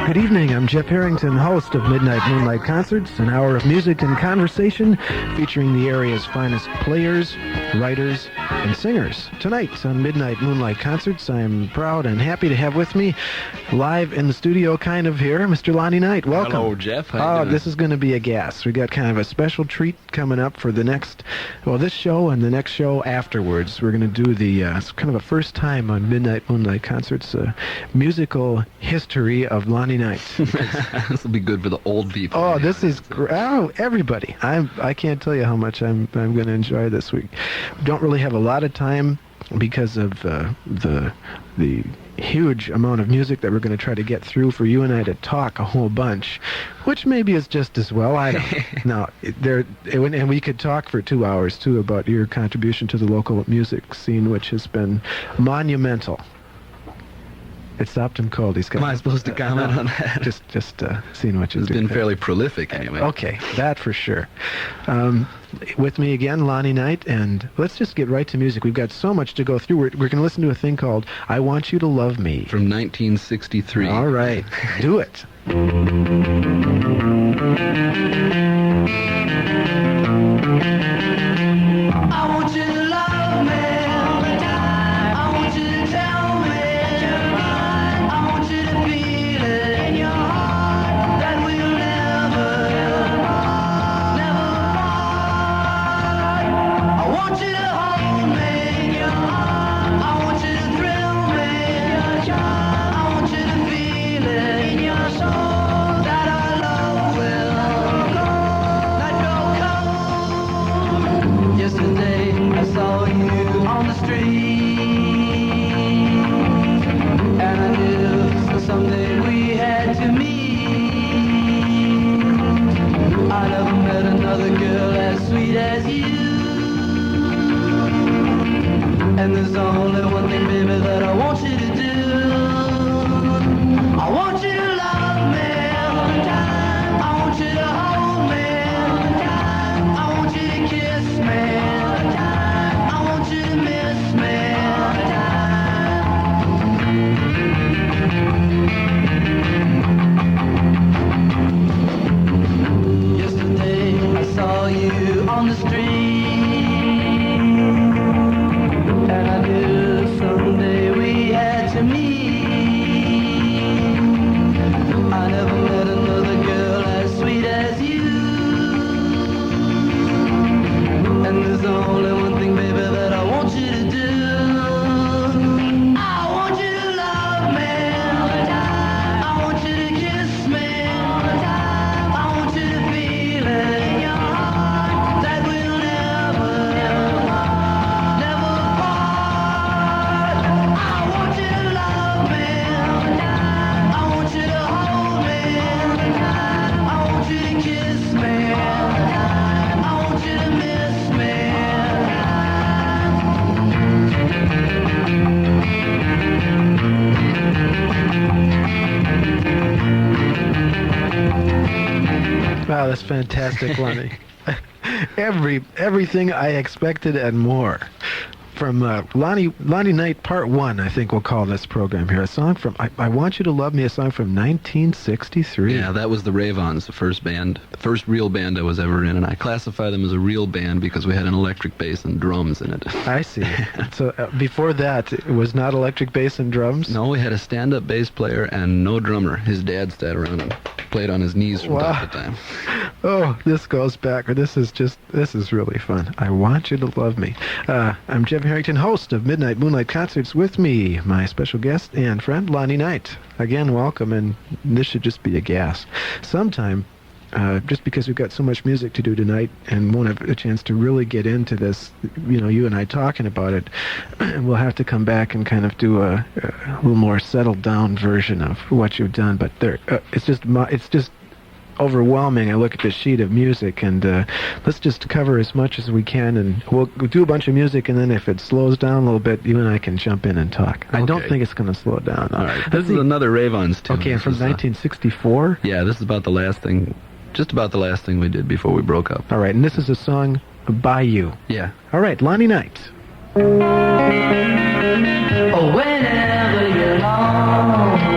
Good evening. I'm Jeff Harrington, host of Midnight Moonlight Concerts, an hour of music and conversation featuring the area's finest players, writers, and singers. Tonight on Midnight Moonlight Concerts, I am proud and happy to have with me, live in the studio kind of here, Mr. Lonnie Knight. Welcome. Hello, Jeff. How you doing? This is going to be a gas. We got kind of a special treat coming up for the next, this show and the next show afterwards. We're going to do the kind of a first time on Midnight Moonlight Concerts musical history of Lonnie Knight. This will be good for the old people. Oh, this is everybody. I can't tell you how much I'm going to enjoy this week. Don't really have a lot of time because of the huge amount of music that we're going to try to get through for you and I to talk a whole bunch, which maybe is just as well. I don't know. And we could talk for 2 hours too about your contribution to the local music scene, which has been monumental. It stopped him cold. He's got. Am I supposed to comment on that? Just seeing what you do. It's been fairly prolific anyway. Okay, that for sure. With me again, Lonnie Knight, and let's just get right to music. We've got so much to go through. We're going to listen to a thing called "I Want You to Love Me" from 1963. All right, do it. I want you to love me all the time. I want you to tell me you're mine. I want you to feel it in your heart that we'll never part. I want you to hold me in your arms. I want you to thrill me in your charms. I want you to feel it in your soul that our love will not grow cold. Yesterday I saw you on the street, and I knew someday we had to meet. I never met another girl as sweet as you, and there's only one thing, baby, that I want you to do. I want you to love me all the time. I want you to hold me all the time. I want you to kiss me all the time. I want you to miss me all the time. Yesterday I saw you on the street, and I knew someday we had to meet. I never met another girl as sweet as you, and there's only one thing, baby, that I want you to do. I want you to love me all the time. I want you to kiss me all the time. I want you to feel it in your heart that we'll never part. I want you to love me all the time. I want you to hold me all the time. I want you to kiss me all the time. I want you to miss me all the time. Wow, that's fantastic, Lonnie. Everything I expected and more. From Lonnie Knight Part 1, I think we'll call this program here. A song from I Want You to Love Me, a song from 1963. Yeah, that was the Rave-Ons, the first real band I was ever in, and I classify them as a real band because we had an electric bass and drums in it. I see. So before that, it was not electric bass and drums? No, we had a stand-up bass player and no drummer. His dad sat around and played on his knees from time to time. Oh, this goes back. This is really fun. I Want You to Love Me. I'm Jeff Harrington, host of Midnight Moonlight Concerts. With me, my special guest and friend, Lonnie Knight. Again, welcome, and this should just be a gas. Sometime, just because we've got so much music to do tonight and won't have a chance to really get into this, you and I talking about it, we'll have to come back and kind of do a little more settled down version of what you've done. But it's just overwhelming. I look at this sheet of music, and let's just cover as much as we can, and we'll do a bunch of music, and then if it slows down a little bit, you and I can jump in and talk. Okay. I don't think it's going to slow down. All right. This is another Rave-Ons tune. Okay, from 1964? Yeah, this is about the last thing, just about the last thing we did before we broke up. All right, and this is a song by you. Yeah. All right, Lonnie Knight. Oh, whenever you're lonely,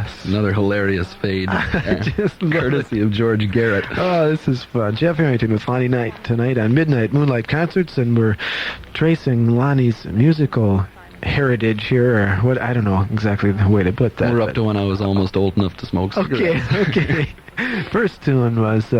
Yes. Another hilarious fade, Just love courtesy of George Garrett. Oh, this is fun. Jeff Harrington with Lonnie Knight tonight on Midnight Moonlight Concerts, and we're tracing Lonnie's musical heritage here, or what, I don't know exactly the way to put that. We're up but- to when I was almost old enough to smoke Okay, cigarettes. okay. First tune was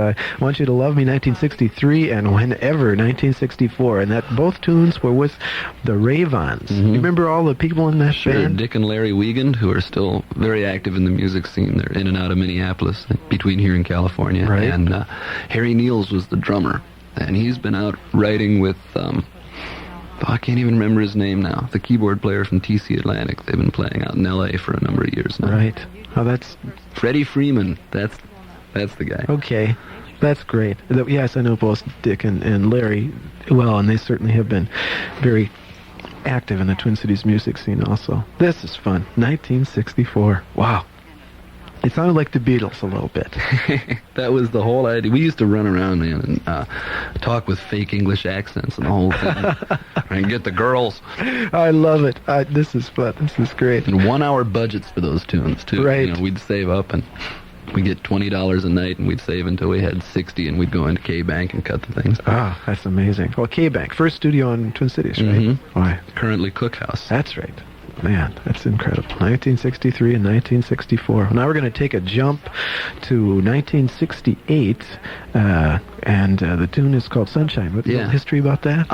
Want You to Love Me 1963 and Whenever 1964, and that both tunes were with the Rave-Ons. You remember all the people in that Sure, band? Dick and Larry Wiegand, who are still very active in the music scene. They're in and out of Minneapolis, between here and California. Right. And Harry Niels was the drummer. And he's been out writing with, I can't even remember his name now, the keyboard player from TC Atlantic. They've been playing out in L.A. for a number of years now. Right. Oh, that's Freddie Freeman, that's the guy. okay. That's great. Yes, I know both Dick and Larry well, and they certainly have been very active in the Twin Cities music scene also. This is fun. 1964. Wow. It sounded like the Beatles a little bit. That was the whole idea. We used to run around, man, and talk with fake English accents and the whole thing. And get the girls. I love it. This is fun. This is great. And 1 hour budgets for those tunes, too. Right. You know, we'd save up, and we'd get $20 a night, and we'd save until we had 60, and we'd go into K-Bank and cut the things. Ah, that's amazing. Well, K-Bank, first studio in Twin Cities, right? Mhm. Why? Currently Cookhouse. That's right. Man, that's incredible. 1963 and 1964. Now we're going to take a jump to 1968, and the tune is called Sunshine. What's the Yeah. history about that?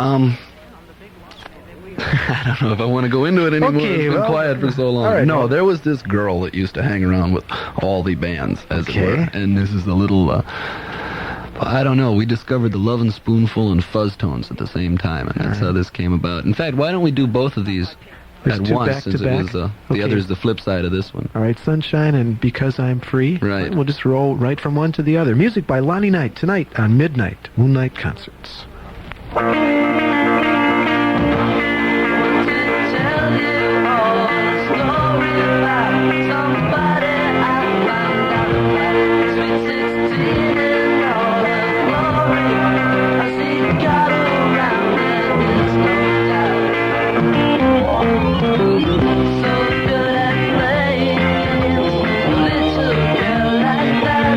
I don't know if I want to go into it anymore. Okay, It's been well, quiet for so long. all right, No, well- there was this girl that used to hang around with all the bands, as Okay. it were. And this is a little, I don't know, we discovered the Love and Spoonful and Fuzz Tones at the same time, and that's how this came about. In fact, why don't we do both of these There's at two once, back to since back? it was, the Okay. other's the flip side of this one. All right, Sunshine and Because I'm Free. Right. We'll just roll right from one to the other. Music by Lonnie Knight tonight on Midnight Moonlight Concerts. Tell you all the story about somebody I found out about. Sweet 16 and all her glory. I see God around and there's no doubt. So good at playing games, a little girl like that.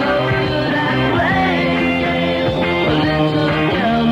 So good at playing games, a little girl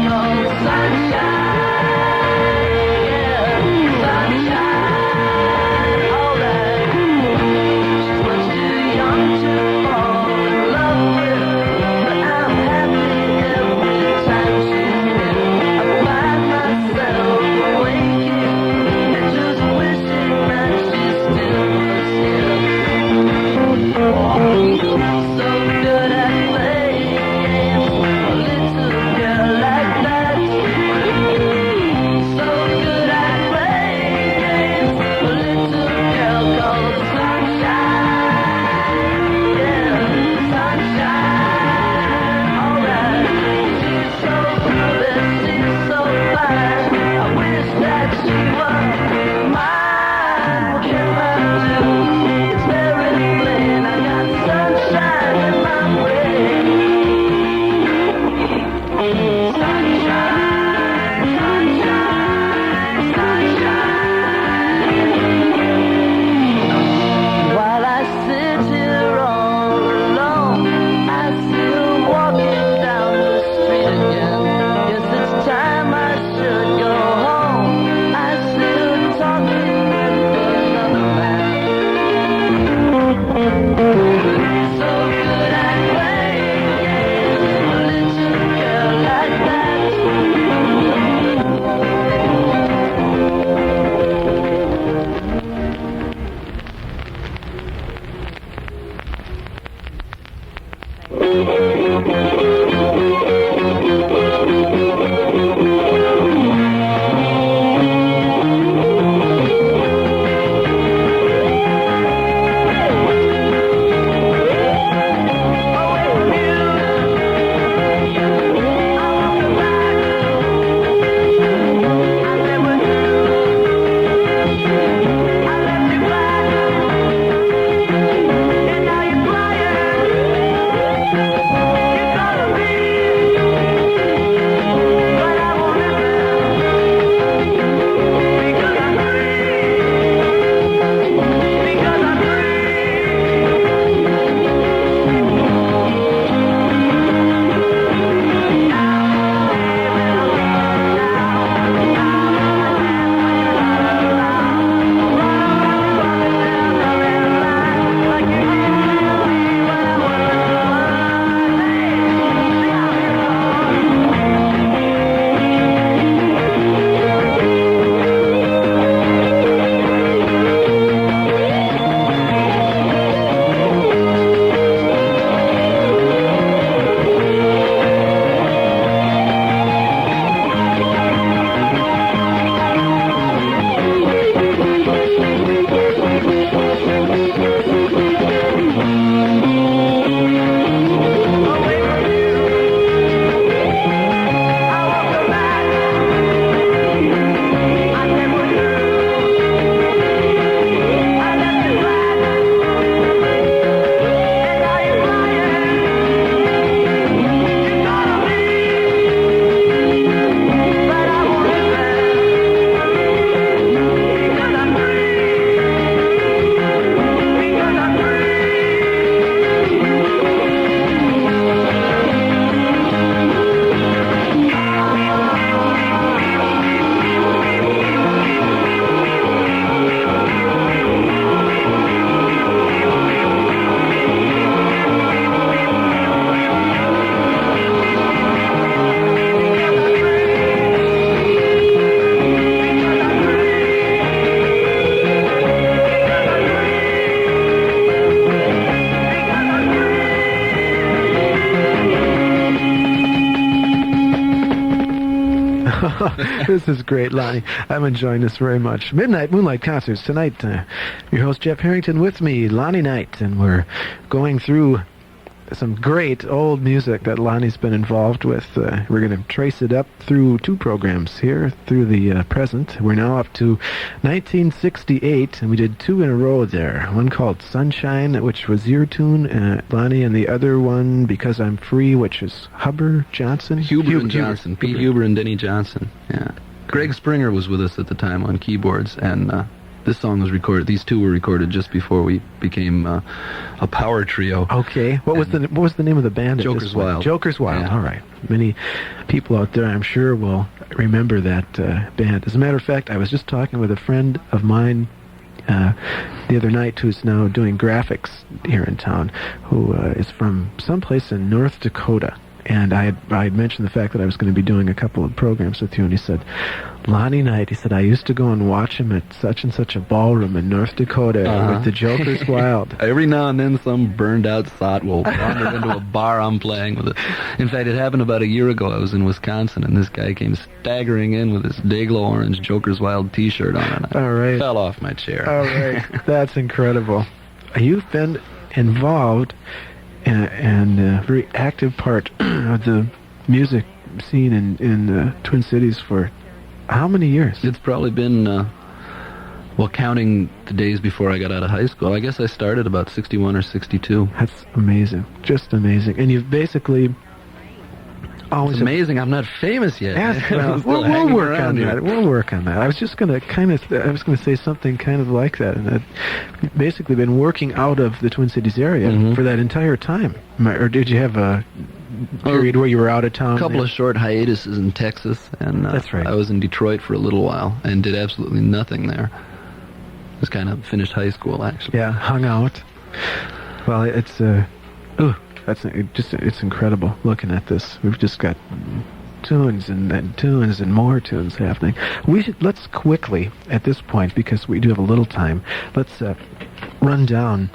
This is great, Lonnie. I'm enjoying this very much. Midnight Moonlight Concerts tonight. Your host, Jeff Harrington, with me, Lonnie Knight, and we're going through some great old music that Lonnie's been involved with. We're going to trace it up through two programs here, through the present. We're now up to 1968, and we did two in a row there. One called Sunshine, which was your tune, Lonnie, and the other one, Because I'm Free, which is Huber Johnson? Huber and Johnson. Pete Huber and Denny Johnson. Yeah. Greg Springer was with us at the time on keyboards, and this song was recorded. These two were recorded just before we became a power trio. Okay. What was the name of the band? Jokers Wild. Jokers Wild. Yeah. All right. Many people out there, I'm sure, will remember that band. As a matter of fact, I was just talking with a friend of mine the other night who's now doing graphics here in town, who is from someplace in North Dakota. And I had mentioned the fact that I was going to be doing a couple of programs with you, and he said, Lonnie Knight, he said, I used to go and watch him at such and such a ballroom in North Dakota with the Jokers Wild. Every now and then some burned out sot will wander into a bar I'm playing with it. In fact, it happened about a year ago. I was in Wisconsin, and this guy came staggering in with this Dayglow orange Jokers Wild t-shirt on, and I All right. fell off my chair. All right. That's incredible. You've been involved and a very active part of the music scene in the Twin Cities for how many years? It's probably been, well, counting the days before I got out of high school, I guess I started about 61 or 62. That's amazing. Just amazing. And you've basically always... It's amazing I'm not famous yet. We'll work on that. We'll work on that. I was just going to say something kind of like that, and that you've basically been working out of the Twin Cities area for that entire time. Or did you have a period where you were out of town? A couple of short hiatuses in Texas, and that's right. I was in Detroit for a little while and did absolutely nothing there. Just kind of finished high school, actually. Yeah, hung out. Well, it's it's incredible looking at this. We've just got tunes and tunes and more tunes happening. Let's quickly at this point, because we do have a little time. Let's run down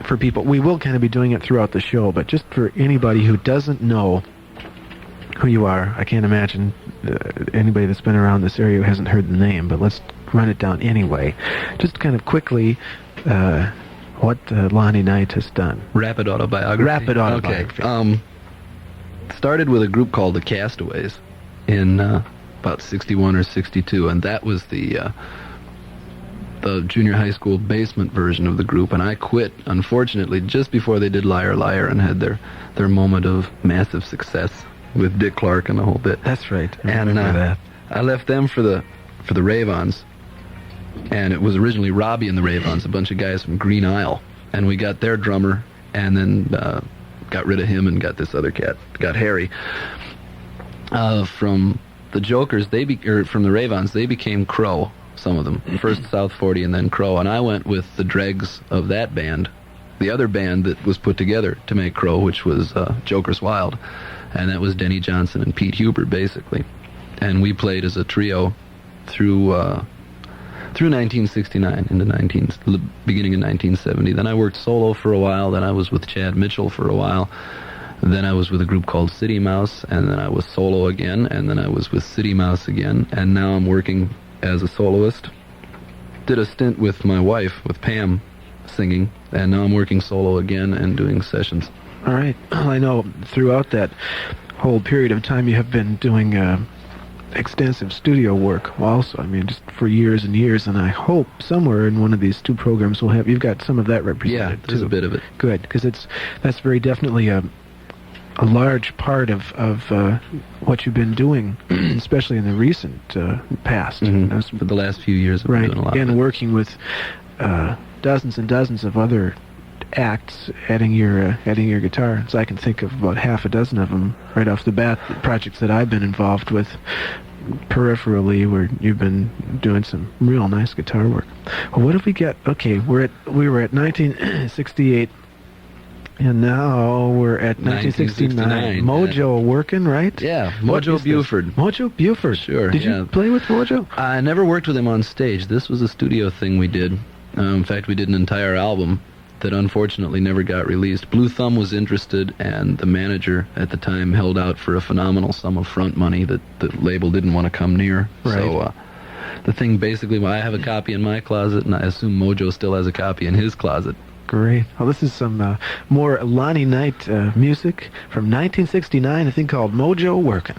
for people. We will kind of be doing it throughout the show, but just for anybody who doesn't know who you are, I can't imagine anybody that's been around this area who hasn't heard the name. But let's run it down anyway. Just kind of quickly. What Lonnie Knight has done. Rapid autobiography. Okay. Started with a group called the Castaways in about 61 or 62, and that was the junior high school basement version of the group, and I quit, unfortunately, just before they did Liar Liar and had their moment of massive success with Dick Clark and the whole bit. That's right. I remember that. I left them for the Rave-Ons. And it was originally Robbie and the Rave-Ons, a bunch of guys from Green Isle. And we got their drummer, and then got rid of him and got this other cat, got Harry. From the Jokers, from the Rave-Ons, they became Crow, some of them. First South 40 and then Crow. And I went with the dregs of that band, the other band that was put together to make Crow, which was Jokers Wild. And that was Denny Johnson and Pete Huber, basically. And we played as a trio through 1969 into beginning of 1970. Then I worked solo for a while. Then I was with Chad Mitchell for a while. Then I was with a group called City Mouse, and then I was solo again, and then I was with City Mouse again, and now I'm working as a soloist. Did a stint with my wife, with Pam, singing, and now I'm working solo again and doing sessions. All right. Well, I know throughout that whole period of time you have been doing extensive studio work also. I mean, just for years and years, and I hope somewhere in one of these two programs you've got some of that represented. Yeah, there's a bit of it. Good, because that's very definitely a large part of what you've been doing, especially in the recent past. For the last few years, I've been doing a lot. And working with dozens and dozens of other acts, adding your guitar. So I can think of about half a dozen of them right off the bat. Projects that I've been involved with peripherally, where you've been doing some real nice guitar work. Well, what have we got? Okay, we were at 1968. And now we're at 1969. Mojo working, right? Yeah, Mojo Bufuord. Mojo Bufuord. Sure. Did you play with Mojo? I never worked with him on stage. This was a studio thing we did. In fact, we did an entire album that unfortunately never got released. Blue Thumb was interested, and the manager at the time held out for a phenomenal sum of front money that the label didn't want to come near. Right. So the thing basically, I have a copy in my closet, and I assume Mojo still has a copy in his closet. Great. Well, this is some more Lonnie Knight music from 1969, a thing called Mojo Workin'.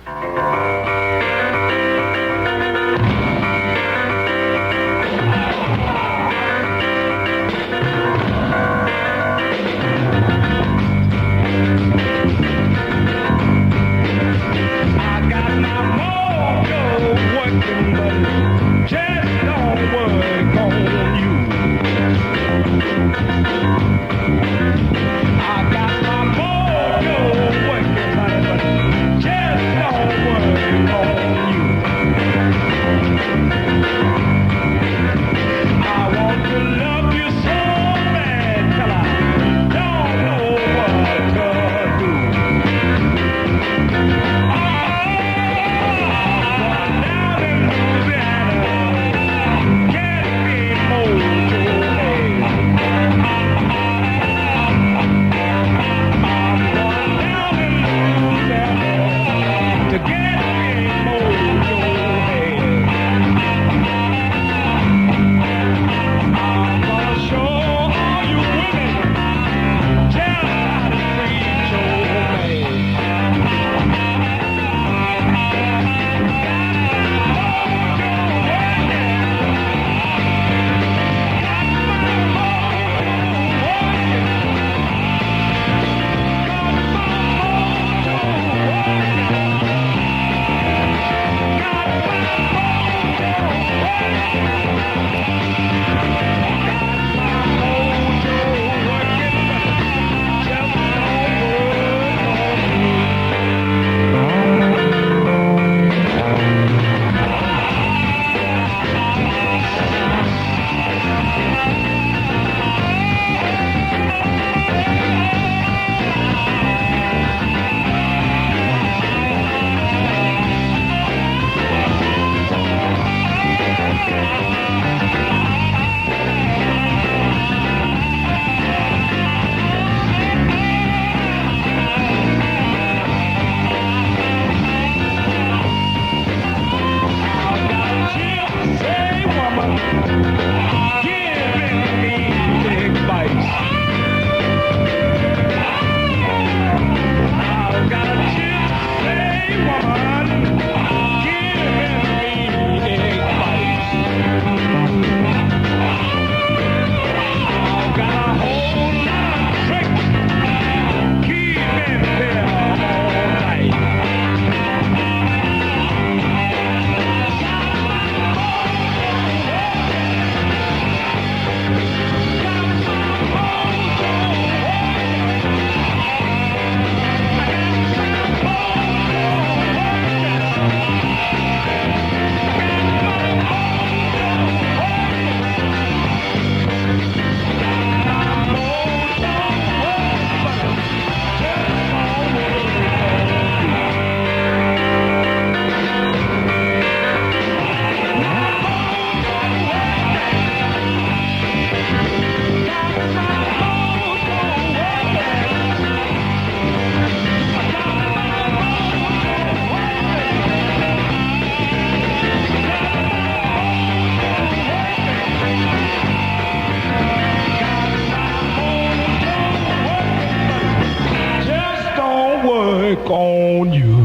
On you.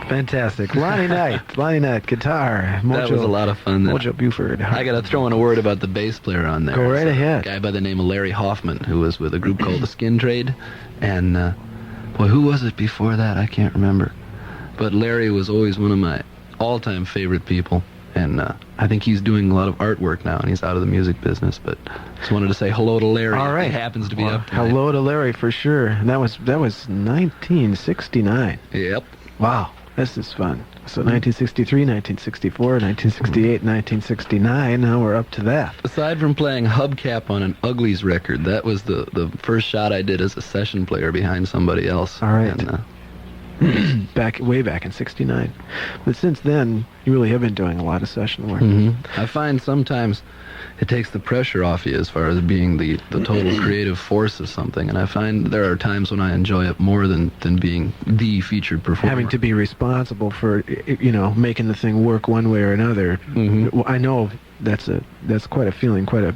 Fantastic. Lonnie Knight, guitar. Mojo, That was a lot of fun. Mojo Bufuord. I got to throw in a word about the bass player on there. Go right ahead. A guy by the name of Larry Hoffman, who was with a group called the Skin Trade. And, boy, who was it before that? I can't remember. But Larry was always one of my all-time favorite people. And I think he's doing a lot of artwork now, and he's out of the music business. But just wanted to say hello to Larry. All right. He happens to be up tonight. Hello to Larry, for sure. And that was 1969. Yep. Wow. This is fun. So 1963, 1964, 1968, 1969. Now we're up to that. Aside from playing hubcap on an Uglies record, that was the first shot I did as a session player behind somebody else. All right. And, way back in '69. But since then, you really have been doing a lot of session work. I find sometimes it takes the pressure off you as far as being the total creative force of something, and I find there are times when I enjoy it more than being the featured performer. Having to be responsible for, making the thing work one way or another. Well, I know that's quite a feeling, quite a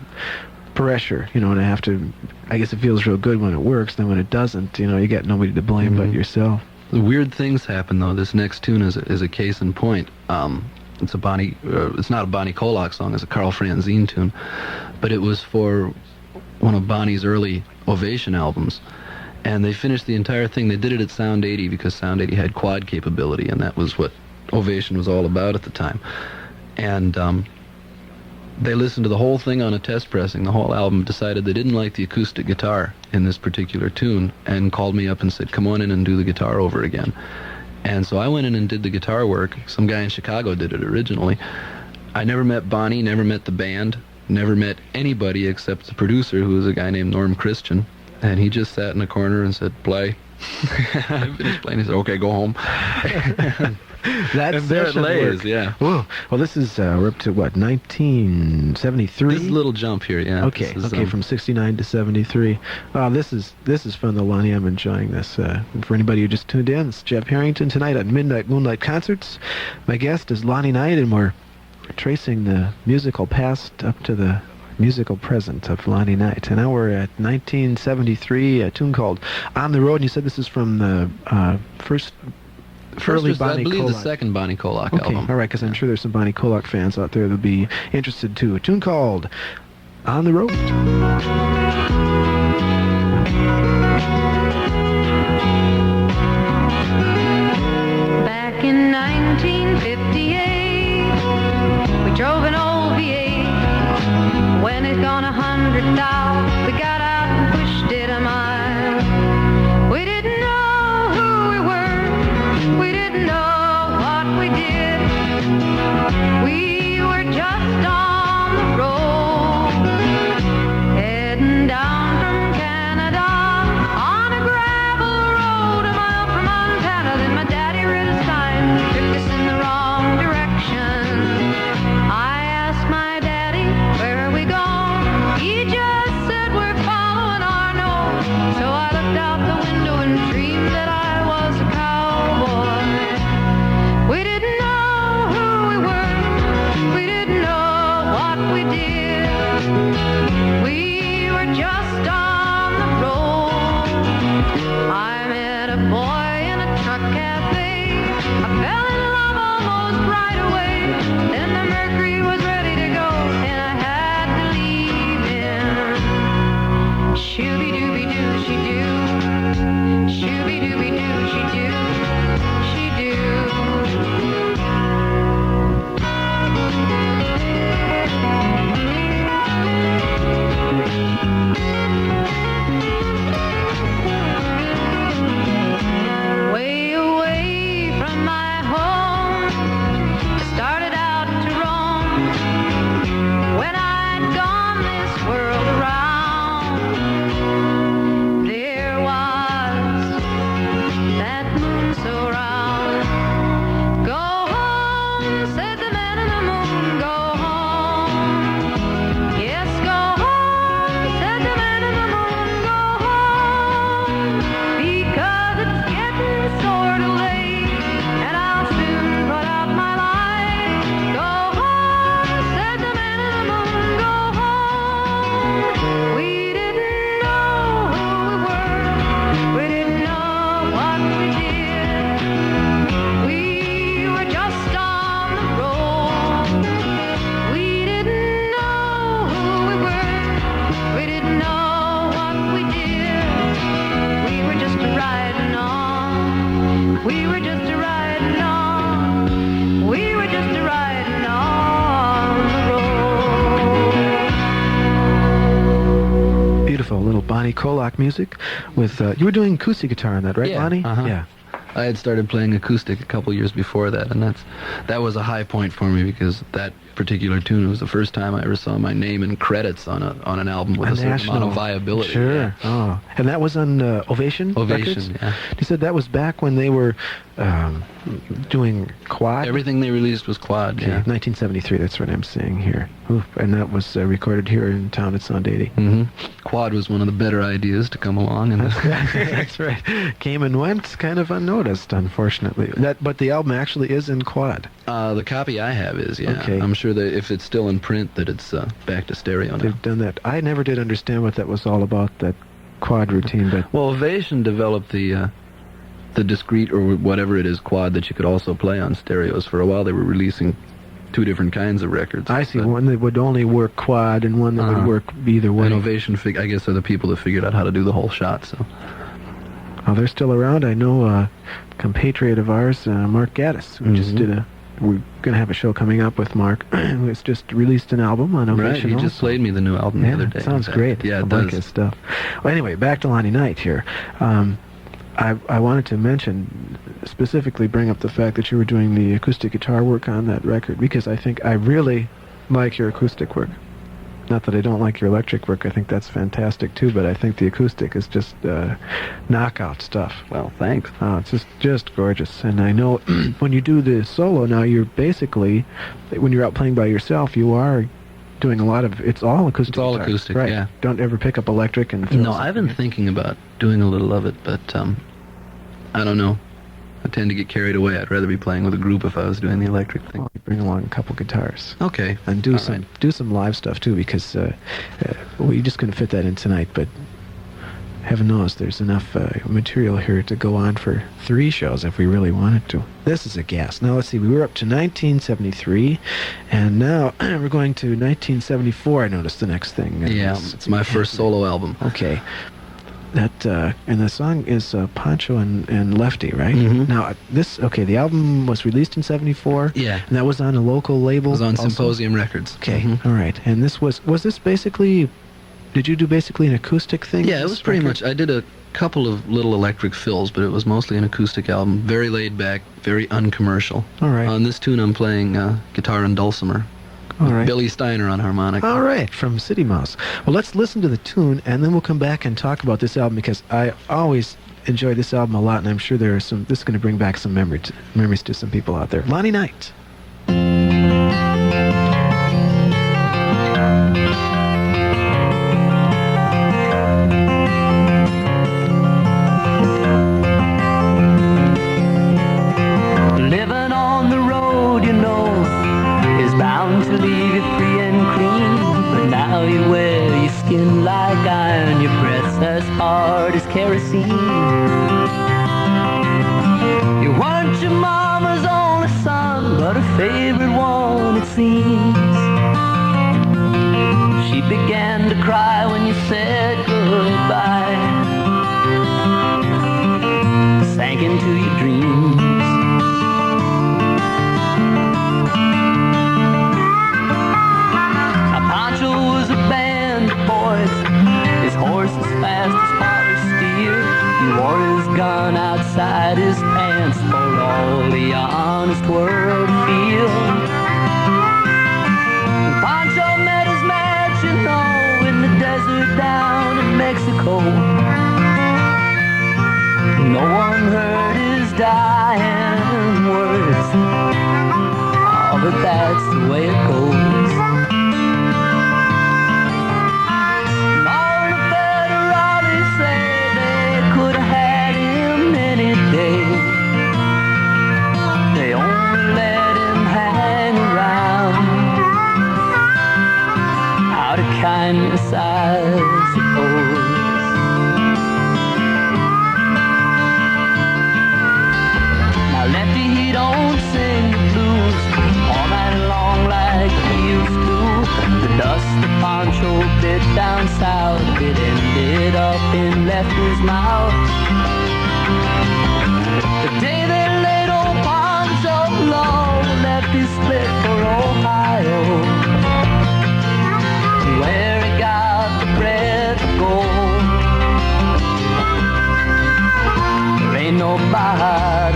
pressure, and I have to. I guess it feels real good when it works. Then when it doesn't, you get nobody to blame but yourself. The weird things happen though. This next tune is a case in point. It's a Bonnie. It's not a Bonnie Kolac song. It's a Carl Franzine tune, but it was for one of Bonnie's early Ovation albums, and they finished the entire thing. They did it at Sound 80 because Sound 80 had quad capability, and that was what Ovation was all about at the time. And they listened to the whole thing on a test pressing, the whole album, decided they didn't like the acoustic guitar in this particular tune, and called me up and said, come on in and do the guitar over again. And so I went in and did the guitar work. Some guy in Chicago did it originally. I never met Bonnie, never met the band, never met anybody except the producer, who was a guy named Norm Christian, and he just sat in a corner and said, play. I finished playing, he said, okay, go home. That's and there it lays, work. yeah. Whoa. Well, this is, we're up to, 1973? This is a little jump here, yeah. Okay, This is, from 69 to 73. This is fun, though, Lonnie. I'm enjoying this. For anybody who just tuned in, it's Jeff Harrington tonight at Midnight Moonlight Concerts. My guest is Lonnie Knight, and we're tracing the musical past up to the musical present of Lonnie Knight. And now we're at 1973, a tune called On the Road. And you said this is from the first early was, Bonnie I believe, Kolac. the second Bonnie Kolac Okay, album. all right, because I'm sure there's some Bonnie Kolac fans out there that'll be interested too. A tune called On the Road. Back in 1958, we drove an old V8. When it gone 100 out, we got out and pushed it a mile. We didn't know who we were, we didn't know what we did. We were just on the road, heading down from Canada on a gravel road, a mile from Montana. Then my daddy read a sign, took us in the wrong direction. I asked my daddy, where are we going? He just said we're following our nose. So I looked out the window and dreamed that I was a cowboy. We didn't know who we were, we didn't know what we did. We were just on the road. I met a boy in a truck cafe. I fell in love almost right away. Then the Mercury was ready to go, and I had to leave him. Shooby-dooby-doo, she do. Shooby-dooby-doo, she do. She do. Way away from my home, I started out to roam. When I'd gone this world around, there was that moon so round. Go home, said the man in the moon, go home. Yes, go home, said the man in the moon, go home. Because it's getting sort of late, and I'll soon put out my light. Go home, said the man in the moon, go home. We didn't know who we were, we didn't know what we did. We were just on the road. We didn't know who we were, we didn't know what we did. We were just riding on. We were just riding on. We were just riding on the road. Beautiful little Bonnie Kolac music with, you were doing acoustic guitar on that, right, Yeah, Lonnie? uh-huh. Yeah. I had started playing acoustic a couple years before that, and that was a high point for me because that particular tune was the first time I ever saw my name in credits on an album with a certain amount of viability. Sure. Yeah. Oh, and that was on Ovation. Ovation. Records? Yeah. You said that was back when they were doing quad. Everything they released was quad. Okay, Yeah. 1973. That's what I'm seeing here. Oof, and that was recorded here in town at Sound 80. Mm-hmm. Quad was one of the better ideas to come along, and That's right. Came and went, kind of unnoticed, unfortunately. But the album actually is in quad. the copy I have is, yeah. Okay. I'm sure that if it's still in print, that it's back to stereo now. They've done that. I never did understand what that was all about, that quad routine, but Well, Ovation developed the discrete or whatever it is quad that you could also play on stereos. For a while, they were releasing two different kinds of records. I see But- one that would only work quad and one that would work either way. And Ovation, I guess, are the people that figured out how to do the whole shot. So Oh, they're still around. I know a compatriot of ours, Mark Gaddis, who just did we're going to have a show coming up with Mark, who has just released an album on Ovation. right, he just also. played me the new album the other day. Sounds great. Yeah, I it like does. his stuff. Well, anyway, back to Lonnie Knight here. I wanted to mention, specifically bring up the fact that you were doing the acoustic guitar work on that record, because I think I really like your acoustic work. Not that I don't like your electric work, I think that's fantastic too, but I think the acoustic is just knockout stuff. Well, thanks. Oh, it's just gorgeous. And I know when you do the solo now, you're basically, when you're out playing by yourself, you are doing a lot of, it's all acoustic. It's all guitar. acoustic, right. yeah. Don't ever pick up electric and throw No, something I've been in. thinking about doing a little of it, but I don't know. I tend to get carried away. I'd rather be playing with a group if I was doing the electric thing. Well, you bring along a couple guitars. Okay. And do All some right. do some live stuff too, because we just couldn't fit that in tonight. But heaven knows there's enough material here to go on for 3 shows if we really wanted to. This is a gas. Now let's see. We were up to 1973, and now we're going to 1974. I noticed the next thing. Yeah, it's my first solo album. Okay. That and the song is Pancho and Lefty, right? Mhm. Now the album was released in '74. Yeah. And that was on a local label. It was on also? Symposium Records. Okay, Mhm. all right. And this was this basically? Did you do basically an acoustic thing? Yeah, with it was this pretty record? much. I did a couple of little electric fills, but it was mostly an acoustic album. Very laid back, very uncommercial. All right. On this tune, I'm playing guitar and dulcimer. All with right. Billy Steiner on harmonica. All right, from City Mouse. Well, let's listen to the tune, and then we'll come back and talk about this album, because I always enjoy this album a lot, and I'm sure there are some. This is going to bring back some memories to some people out there. Lonnie Knight. Living on the road, you know, is bound to leave you free and clean. But now you wear your skin like iron, your breath's as hard as kerosene. You weren't your mama's only son, but her favorite one, it seems. She began to cry when you said goodbye, sank into your dreams. Pancho was a band of boys, his horse as fast as polished steel. He wore his gun outside his pants for all the honest world to feel. And Pancho met his match, you know, in the desert down in Mexico. No one heard his dying words, oh, but that's the way it goes. Kindness, I suppose. Now Lefty, he don't sing the blues all night long like he used to. The dust the Pancho bit down south, it ended up in Lefty's mouth. The day they laid old Pancho low, Lefty split for Ohio, where he got the bread of gold. There ain't nobody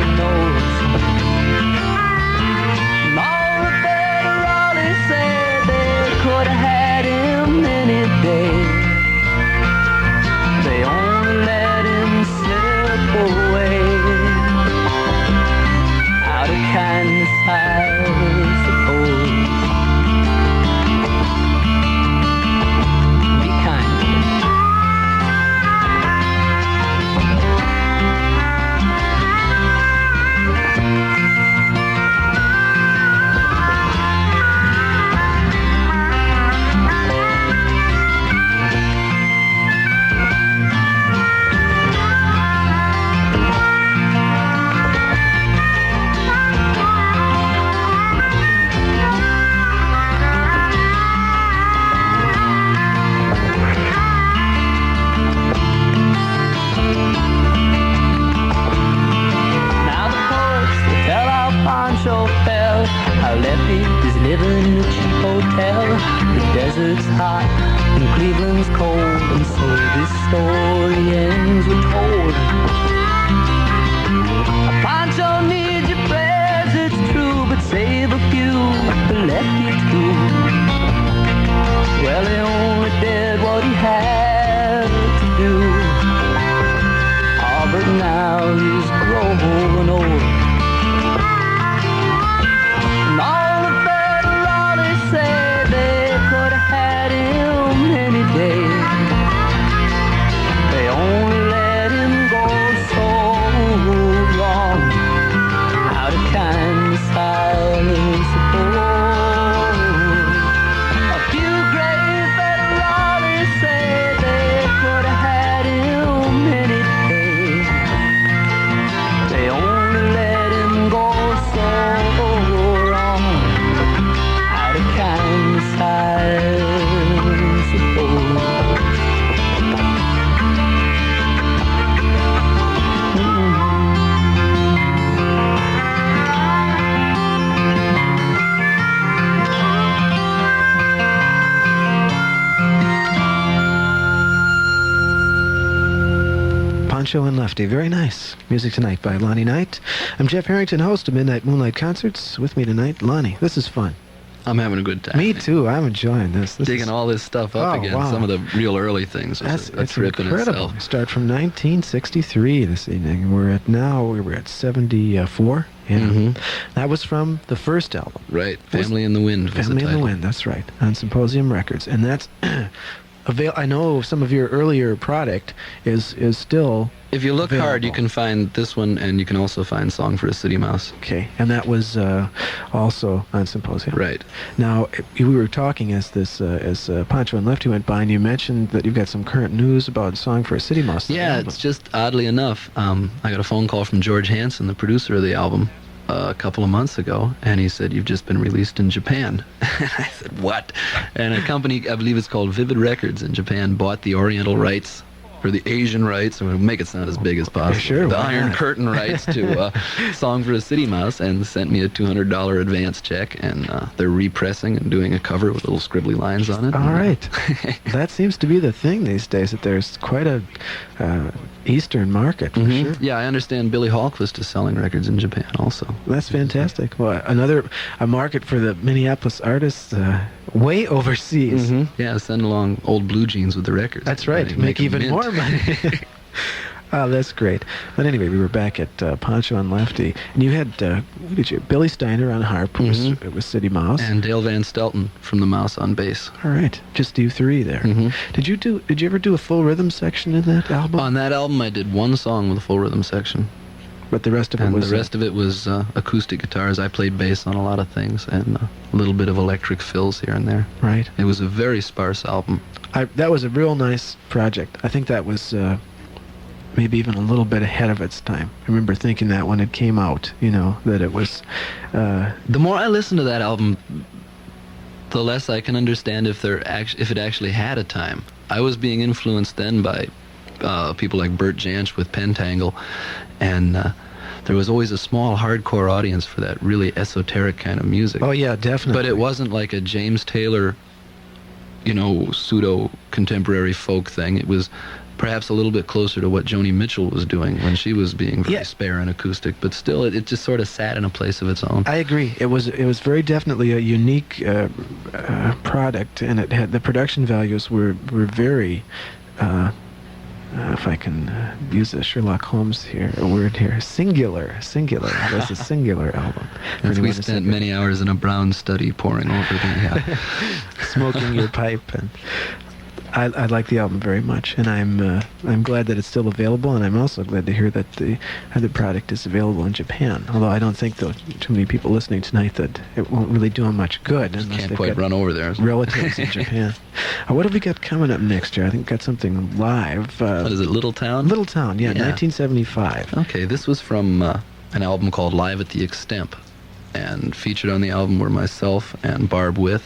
it's hot and Cleveland's cold, and so this story ends, we're told. Pancho needs your prayers, it's true, but save a few for Lefty too. Well, he only did what he had to do. Oh, but now he's growing old. And all the federalists say they could have had him any day. They only let him go so long, out of kindness, silence, support. A few great federalists say they could have had him any day. They only let him go so wrong, out of kindness, silence, support. Pancho and Lefty. Very nice. Music tonight by Lonnie Knight. I'm Jeff Harrington, host of Midnight Moonlight Concerts. With me tonight, Lonnie. This is fun. I'm having a good time. Me too. I'm enjoying this. Digging all this stuff up again. Wow. Some of the real early things. Was a It's trip incredible. in itself. We start from 1963 this evening. We were at 74. Yeah. Mhm. That was from the first album. Right. Family in the Wind was Family the in title. the Wind, that's right, on Symposium Records. And that's I know some of your earlier product is still If you look hard, you available. can find this one, and you can also find Song for a City Mouse. okay, and that was also on Symposium. Right. Now we were talking as Pancho and Lefty went by, and you mentioned that you've got some current news about Song for a City Mouse. Yeah, album. it's just oddly enough, I got a phone call from George Hansen, the producer of the album, a couple of months ago, and he said, "You've just been released in Japan." And I said, "What?" And a company, I believe it's called Vivid Records in Japan, bought the Oriental rights, or the Asian rights, or make it sound as big as possible. Sure, the why Iron not? Curtain rights to Song for a City Mouse, and sent me a $200 advance check, and they're repressing and doing a cover with little scribbly lines on it. All right. That seems to be the thing these days, that there's quite a Eastern market, for Mhm. sure. Yeah, I understand Billy Hallquist is selling records in Japan also. That's fantastic. Well, a market for the Minneapolis artists way overseas. Yeah, send along old blue jeans with the records. That's right. Make Make 'em even mint. more money. Oh, that's great. But anyway, we were back at Pancho and Lefty, and you had who did you? Billy Steiner on harp. It was City Mouse. And Dale Van Stelton from the Mouse on bass. All right, just you three there. Mhm. Did you ever do a full rhythm section in that album? On that album, I did one song with a full rhythm section, But the rest of it and was the rest of it was acoustic guitars. I played bass on a lot of things, and a little bit of electric fills here and there. right. It was a very sparse album. That was a real nice project. I think that was maybe even a little bit ahead of its time. I remember thinking that when it came out, that it was. The more I listen to that album, the less I can understand if it actually had a time. I was being influenced then by people like Bert Jansch with Pentangle, and there was always a small hardcore audience for that really esoteric kind of music. Oh yeah, definitely. But it wasn't like a James Taylor, pseudo contemporary folk thing. It was perhaps a little bit closer to what Joni Mitchell was doing when she was being very Yeah. spare and acoustic, but still it just sort of sat in a place of its own. I agree. It was very definitely a unique product, and it had the production values were very. If I can use a Sherlock Holmes word here, singular. It was a singular album. As we Anyone who spent said many hours in a brown study poring over the smoking your pipe, and I like the album very much, and I'm glad that it's still available, and I'm also glad to hear that the other product is available in Japan. Although I don't think though too many people listening tonight that it won't really do them much good unless can't they've quite got run over there. relatives in Japan. What have we got coming up next year? I think we've got something live. What is it, Little Town? Little Town, yeah, Yeah. 1975. Okay, this was from an album called Live at the Extemp, and featured on the album were myself and Barb With,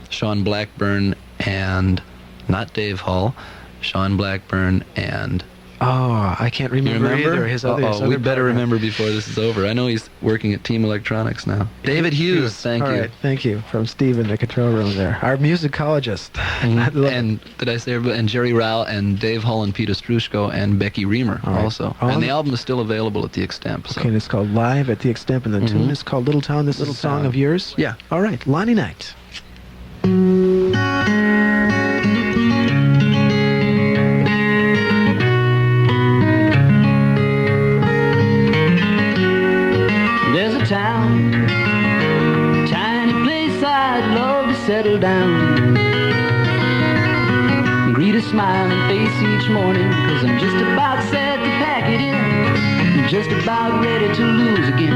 Sean Blackburn and, not Dave Hall, Sean Blackburn and Oh, I can't You remember, remember? either. His other, his we other better partner. remember before this is over. I know he's working at Team Electronics now. David Hughes, thank All you. right, thank you. From Steve in the control room there. Our musicologist. I love it. And did I say everybody? And Jerry Rao and Dave Hull and Peter Strushko and Becky Reamer All right. also. Oh, And the album is still available at the Extemp. So. Okay, and it's called Live at the Extemp, and the tune is called Little Town. This Little is a song Town. of yours? Yeah. All right, Lonnie Knight. There's a town, tiny place I'd love to settle down. Greet a smiling face each morning, 'cause I'm just about set to pack it in. I'm just about ready to lose again.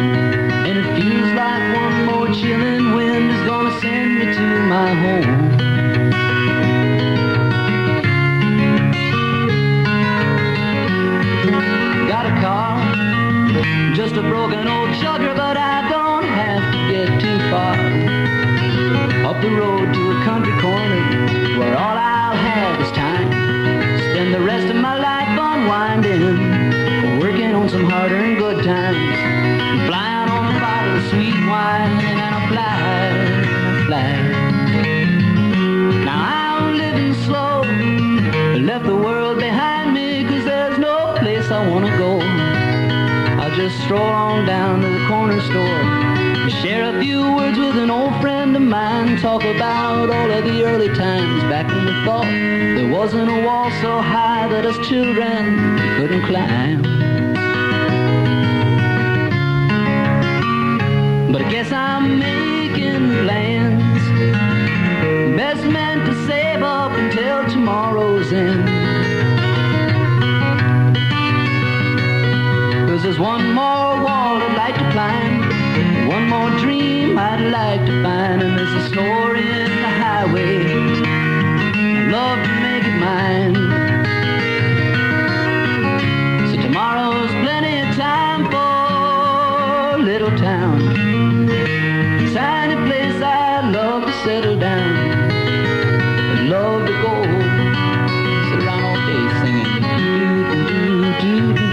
And it feels like one more chilling wind is gonna send me to my home. Got a car, just a broken old chugger, but I don't have to get too far. Up the road to a country corner where all I'll have is time. Spend the rest of my life unwinding, working on some hard-earned good times. Flying on a bottle of sweet wine, and I fly. Now I'm living slow, left the world behind me, 'cause there's no place I wanna go. I'll just stroll on down to the corner store, share a few words with an old friend of mine, talk about all of the early times back when we thought there wasn't a wall so high that us children couldn't climb. But I guess I'm making plans, best meant to save up until tomorrow's end. 'Cause there's one more wall I'd like to climb, one more dream I'd like to find, and there's a store in the highway I'd love to make it mine. So tomorrow's plenty of time for Little Town, tiny place I'd love to settle down. I'd love to go sit around all day singing do-do-do-do-do.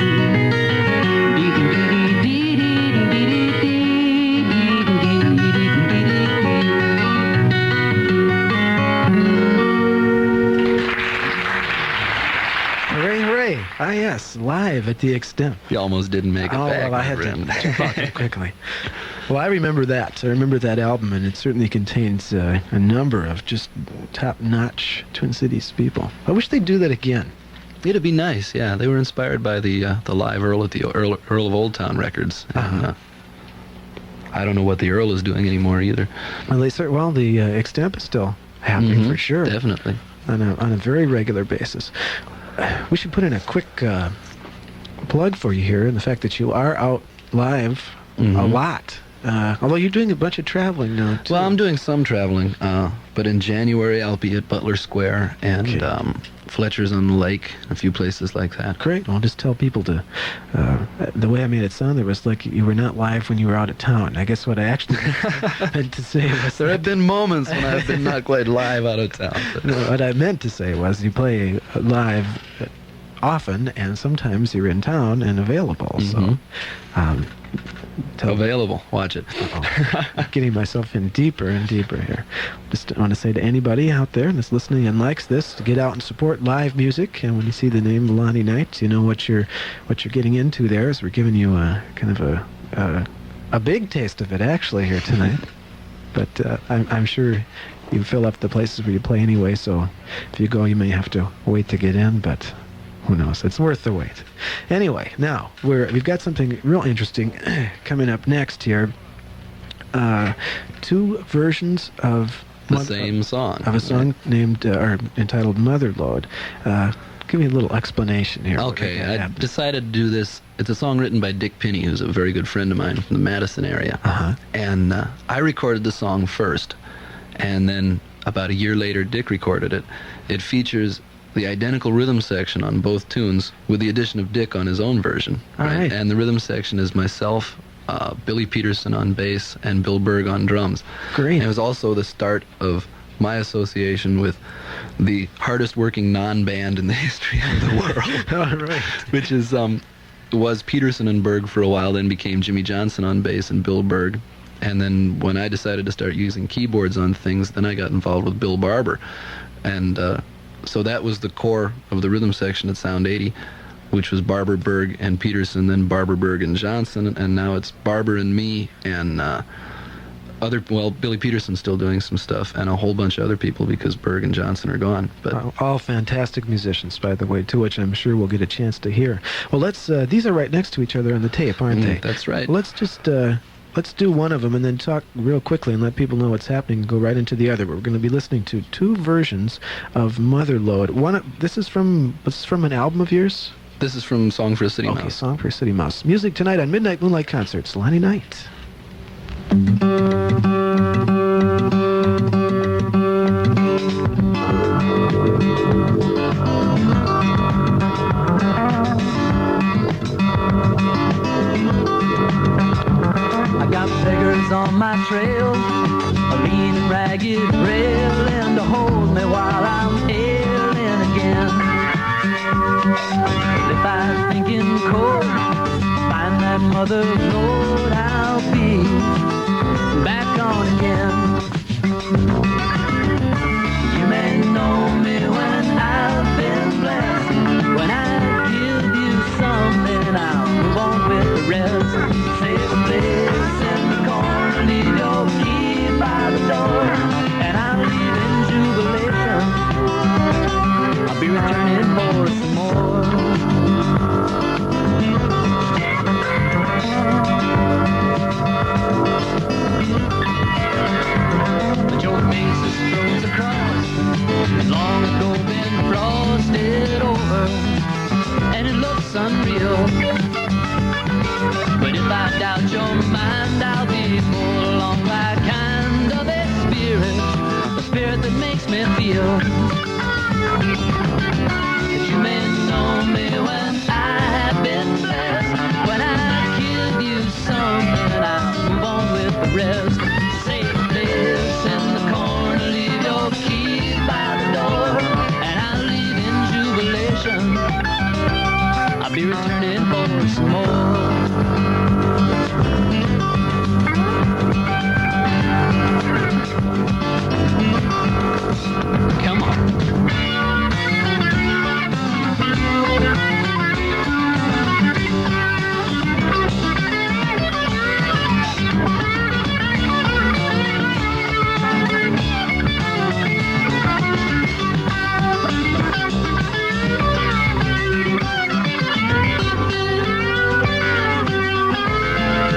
Hooray, hooray. Ah, yes, Live at the Extemp. You almost didn't make it Oh, back. well, I had Reverend. to talk too quickly. Well, I remember that. I remember that album, and it certainly contains a number of just top-notch Twin Cities people. I wish they'd do that again. It'd be nice, yeah. They were inspired by the live Earl at the Earl of Old Town records. And, I don't know what the Earl is doing anymore either. Well, the Extemp is still happening for sure. Definitely. On a very regular basis. We should put in a quick plug for you here, and the fact that you are out live a lot. Although you're doing a bunch of traveling now, too. Well, I'm doing some traveling, but in January I'll be at Butler Square and Fletcher's on the Lake, a few places like that. Great. I'll just tell people to... the way I made it sound, there was like you were not live when you were out of town. I guess what I actually meant to say was... There have been moments when I've been not quite live out of town. But No, what I meant to say was you play live often, and sometimes you're in town and available. So, available. Watch it. I'm getting myself in deeper and deeper here. Just want to say to anybody out there that's listening and likes this to get out and support live music. And when you see the name Lonnie Knight, you know what you're getting into there. Is we're giving you a kind of a big taste of it actually here tonight. But I'm sure you fill up the places where you play anyway. So if you go, you may have to wait to get in, but. Who knows? It's worth the wait. Anyway, now we've got something real interesting coming up next here. Two versions of the same song. Of a song named or entitled Motherlode. Give me a little explanation here. Okay, I decided to do this. It's a song written by Dick Pinney, who's a very good friend of mine from the Madison area. And I recorded the song first, and then about a year later, Dick recorded it. It features the identical rhythm section on both tunes, with the addition of Dick on his own version. Right. And the rhythm section is myself, Billy Peterson on bass, and Bill Berg on drums. Great. And it was also the start of my association with the hardest working non-band in the history of the world. All right. Which is was Peterson and Berg for a while, then became Jimmy Johnson on bass and Bill Berg. And then when I decided to start using keyboards on things, then I got involved with Bill Barber. And so that was the core of the rhythm section at Sound 80, which was Barber, Berg, and Peterson, then Barber, Berg, and Johnson. And now it's Barber and me and Billy Peterson's still doing some stuff, and a whole bunch of other people because Berg and Johnson are gone. But all fantastic musicians, by the way, too, which I'm sure we'll get a chance to hear. Well, these are right next to each other on the tape, aren't they? That's right. Let's just let's do one of them and then talk real quickly and let people know what's happening and go right into the other. We're going to be listening to two versions of Motherlode. This is from an album of yours? This is from Song for a City Mouse. Okay, Song for a City Mouse. Music tonight on Midnight Moonlight Concerts. Lonnie Knight. On my trail, a lean and ragged railing to hold me while I'm ailing again. If I'm thinking cold, find that mother road, I'll be back on again. You may know me when I've been blessed. When I give you something, I'll move on with the rest. Save a place in the corner, leave your key by the door, and I'll leave in jubilation. I'll be returning for some more. The joke basis throws across, long ago been frosted over, and it looks unreal. But if I doubt your mind, I'll be more along that kind of a spirit that makes me feel that you may know me when I have been blessed. When I give you something, I'll move on with the rest. Save this in the corner, leave your keys by the door, and I'll leave in jubilation. I'll be returning for some more. Come on.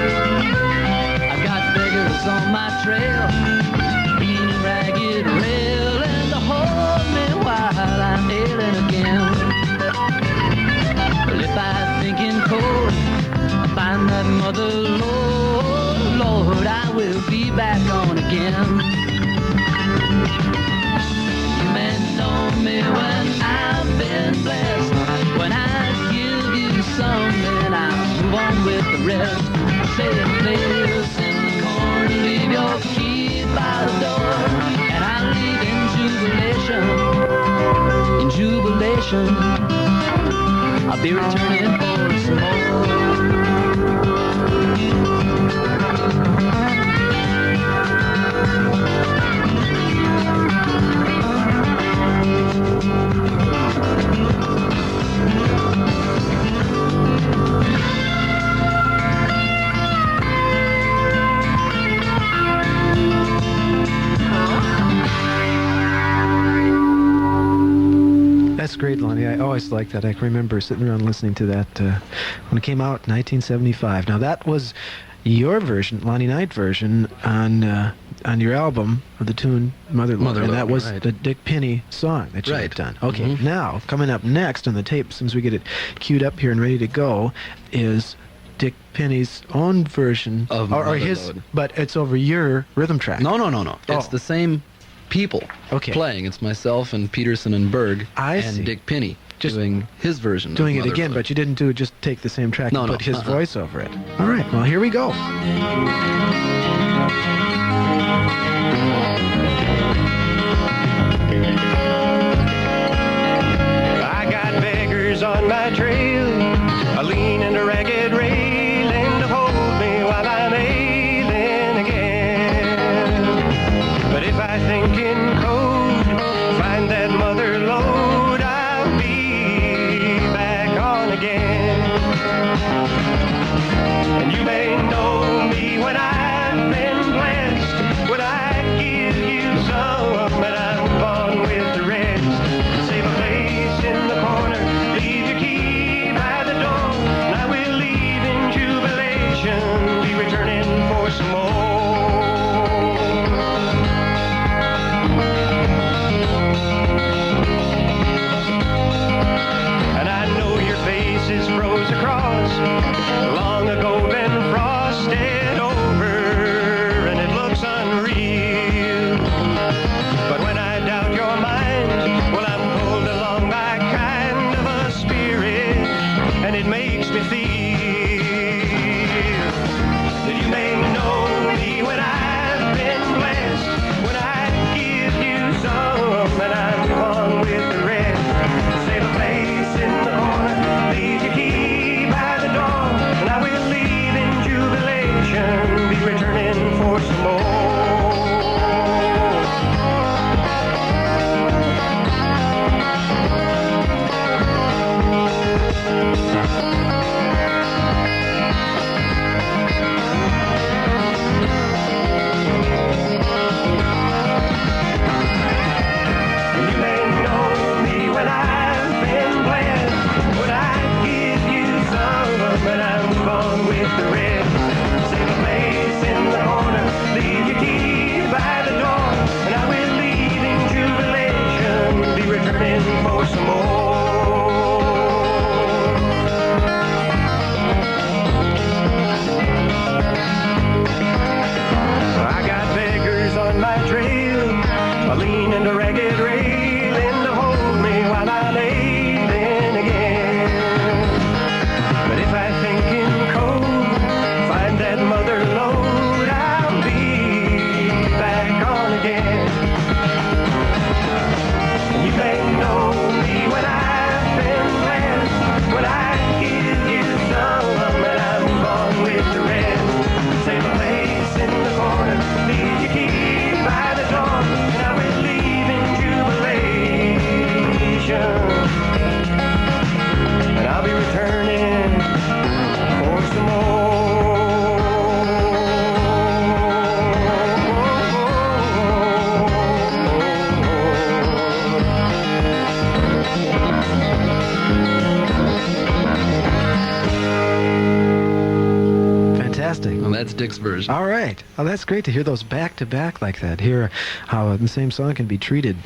I got beggars on my trail, lean and ragged rail, and to hold me while I'm ailing again. Well, if I'm thinking cold, I find that mother, Lord, I will be back on again. You may know me when I've been blessed. When I give you something, I'll move on with the rest. Say a place in the corner, leave your keys by the door, and I'll leave in jubilation. I'll be returning for some more. That's great, Lonnie. I always liked that. I can remember sitting around listening to that when it came out in 1975. Now, that was your version, Lonnie Knight version, on your album of the tune Motherlode. And that was right. the Dick Penny song that you had Right. done. Okay, Mhm. now, coming up next on the tape, as soon as we get it queued up here and ready to go, is Dick Penny's own version Of or his, Motherlode. but it's over your rhythm track. No. It's Oh. the same people Okay. playing. It's myself and Peterson and Berg I and see. Dick Penny Just doing his version doing of it again, Motherlode. but you didn't just take the same track No, and no, put his uh-uh. voice over it. All right, well, here we go. on my trail, a lean and a ragged railing to hold me while I'm ailing again. But if I think in code, find that mother lode, I'll be back on again. And you may know me when I've been blessed, when I give you some, and I'm gone with the rest. Save a place in the corner, leave your key by the door, and I will leave in jubilation, be returning for some more. And I know your face is froze across, long ago been frosted over, and it looks unreal. But when I doubt your mind, well, I'm pulled along by kind of a spirit, and it makes me feel that you may know me when I've been blessed, when I give you some, and I'm gone with the rest. Save a place in the corner, leave your key by the door, and I will leave in jubilation, be returning for some more. You may know me when I've been blessed, when I give you some, and I'm gone with the rest. Save a place in the corner, leave your key by the door, and I will leave in jubilation, be returning for some more. I got beggars on my trail, a lean and a ragged railing to hold me while I'm ailing again. But if I think in code, find that mother lode, I'll be back on again. You may know me when I've been blessed, when I give you some, and I'm gone with the rest. Save a place in the corner, leave your key by the door, and I will leave in jubilation, and I'll be returning for some Fantastic. Well, that's Dick's version. All right. Oh, that's great to hear those back to back like that. Hear how the same song can be treated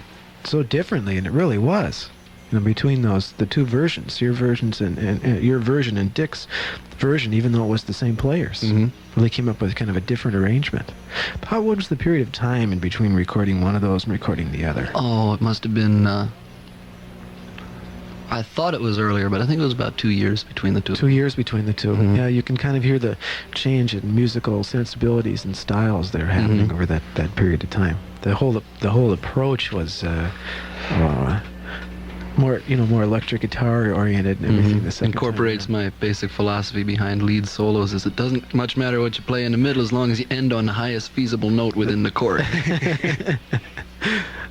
so differently, and it really was. You know, between the two versions, your versions and your version and Dick's version, even though it was the same players, really came up with kind of a different arrangement. What was the period of time in between recording one of those and recording the other? Oh, it must have been, I thought it was earlier, but I think it was about 2 years between the two. 2 years between the two. Yeah, you can kind of hear the change in musical sensibilities and styles that are happening over that period of time. The whole approach was more electric guitar oriented and everything. The second Incorporates time, my basic philosophy behind lead solos is it doesn't much matter what you play in the middle as long as you end on the highest feasible note within the chord.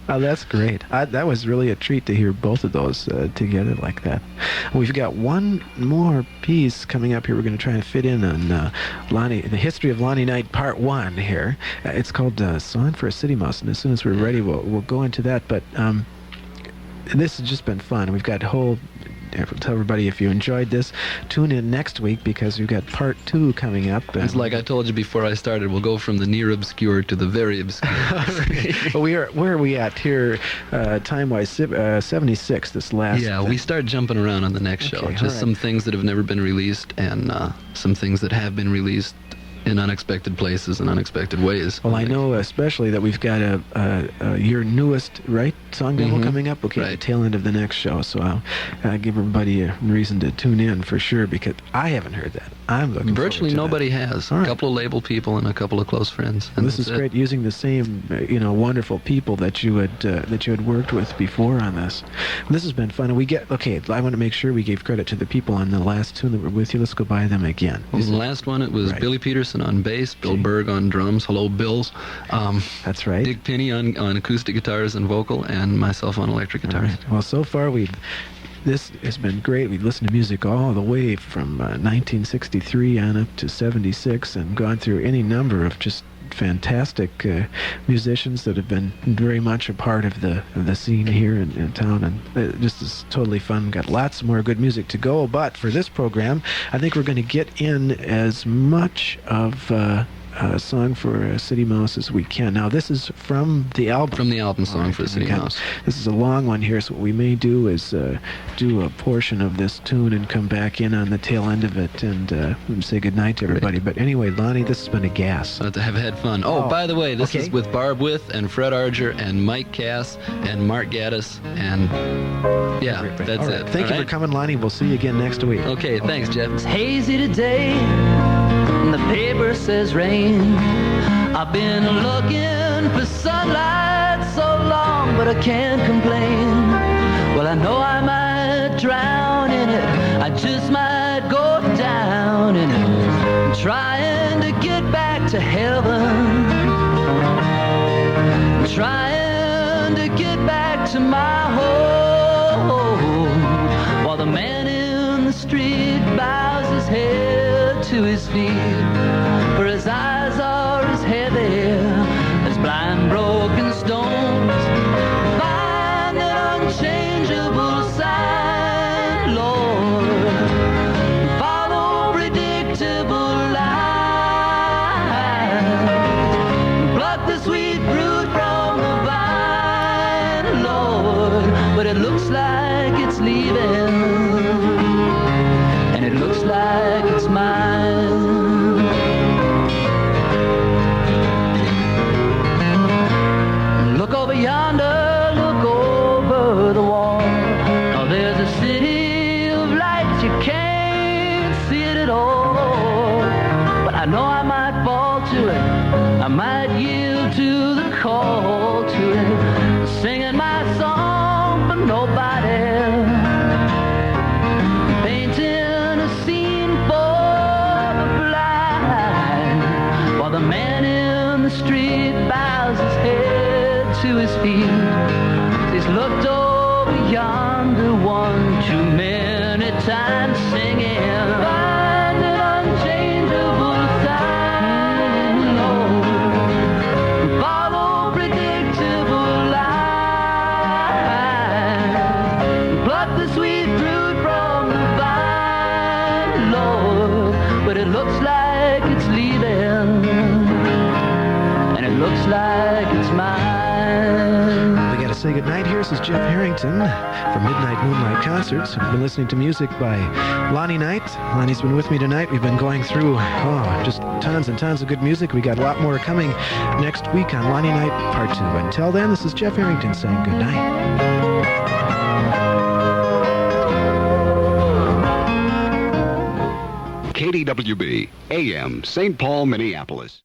Oh, that's great. That was really a treat to hear both of those together like that. We've got one more piece coming up here. We're going to try and fit in on the history of Lonnie Knight Part 1 here. It's called Song for a City Mouse, and as soon as we're ready, we'll go into that. But this has just been fun. We've got tell everybody if you enjoyed this, tune in next week because we've got Part 2 coming up. It's like I told you before I started, we'll go from the near obscure to the very obscure. Where are we at here, time-wise? 76, this last... Yeah, we start jumping around on the next show. Just some things that have never been released and some things that have been released in unexpected places and unexpected ways. Well, I know especially that we've got your newest song demo coming up. Okay, at the tail end of the next show. So I'll give everybody a reason to tune in for sure, because I haven't heard that. I'm looking. Virtually forward to nobody that. has. All A right. couple of label people and a couple of close friends. And This is that's it. great, using the same wonderful people that you had worked with before on this. This has been fun. And I want to make sure we gave credit to the people on the last tune that were with you. Let's go by them again. Well, the last one, it was Right. Billy Peterson on bass, Bill Berg on drums. Hello, Bills. That's right. Dick Pinney on acoustic guitars and vocal, and myself on electric All guitars. right. Well, so far this has been great. We've listened to music all the way from 1963 on up to 76, and gone through any number of just fantastic musicians that have been very much a part of the scene here in town, and it just is totally fun. Got lots more good music to go, but for this program, I think we're going to get in as much of a song for City Mouse as we can. Now, this is from the album. From the album Song for City Okay. Mouse. This is a long one here, so what we may do is do a portion of this tune and come back in on the tail end of it and say goodnight to everybody. But anyway, Lonnie, this has been a gas. To have had fun. Oh, by the way, this okay. is with Barb With and Fred Arger and Mike Cass and Mark Gaddis, and yeah, that's All right. it. Thank All you right? for coming, Lonnie. We'll see you again next week. Okay, thanks, Jeff. It's hazy today, and the paper says rain. I've been looking for sunlight so long, but I can't complain. Well, I know I might drown in it, I just might go down in it. I'm trying to get back to heaven, I'm trying to get back to my home, while the man in the street bows his head to his feet, for his eyes are as heavy as blind broken stones. Find that unchangeable sign, Lord, follow predictable lines, pluck the sweet fruit from the vine, Lord, but it looks like it's leaving, and it looks like it's mine. Look over yonder, look over the wall. Oh, there's a city of lights, you can't see it at all. But I know I might fall to it, I might yield to the call to it, singing my song for nobody, painting a scene for the blind, while the man in the street bows his head to his feet. He's looked over yonder one too many times, singing, find an unchangeable sign, Lord, follow predictable lines, pluck the sweet fruit from the vine, Lord, but it looks like it's leaving, and it looks like it's mine. We got to say goodnight here. This is Jeff Harrington from Midnight Moonlight Concerts. We've been listening to music by Lonnie Knight. Lonnie's been with me tonight. We've been going through just tons and tons of good music. We got a lot more coming next week on Lonnie Knight Part 2. Until then, this is Jeff Harrington saying goodnight. KDWB, AM, St. Paul, Minneapolis.